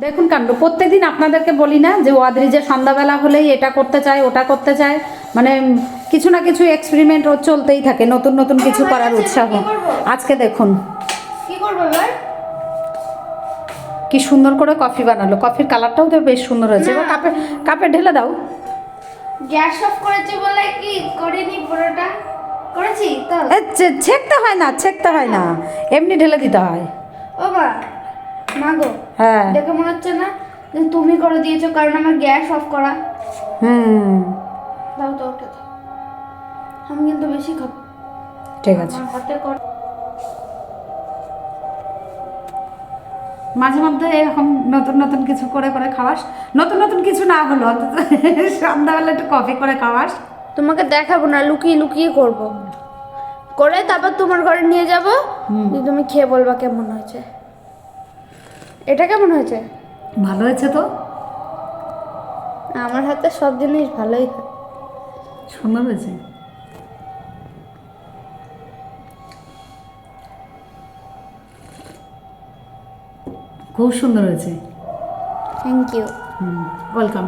দেখুন কাণ্ড, প্রত্যেকদিন আপনাদেরকে বলি না যে ওয়াদরি যে সন্ধ্যাবেলা হলেই এটা করতে চায় ওটা করতে চায়, মানে কিছু না কিছু এক্সপেরিমেন্ট ওর চলতেই থাকে, নতুন নতুন কিছু করার উৎসাহ। আজকে দেখুন কি করবো এবার? কি সুন্দর করে কফি বানালো, কফির কালারটাও তো বেশ সুন্দর হয়েছে। এবার কাপে কাপে ঢেলে দাও। গ্যাস অফ করেছি বলে কি করিনি পুরোটা? করেছি তো। ছেঁকতে হয় না, ছেঁকতে হয় না, এমনি ঢেলে দিতে হয়। ও মা, মা গো, হ্যাঁ দেখে মনে হচ্ছে না যে তুমি করে দিয়েছো, কারণ আমার গ্যাস অফ করা। হুম দাও তো ওকে দাও। আমি কিন্তু বেশি খাবো। ঠিক আছে। আমার হাতে কর। মাঝে মধ্যে এরকম নতুন নতুন কিছু করে করে খাওয়াস, নতুন নতুন কিছু না হলো অন্তত সন্ধ্যাবেলা একটু কফি করে খাওয়াস। তোমাকে দেখাবো না, লুকিয়ে লুকিয়ে করব। করে তারপর তোমার ঘরে নিয়ে যাব, তুমি খেয়ে বলবা কেমন হয়েছে। এটা কেমন হয়েছে? ভালো হয়েছে তো, আমার হাতে সব জিনিস ভালোই হয়। সুন্দর হয়েছে। খুব সুন্দর হয়েছে। Thank you. ওয়েলকাম।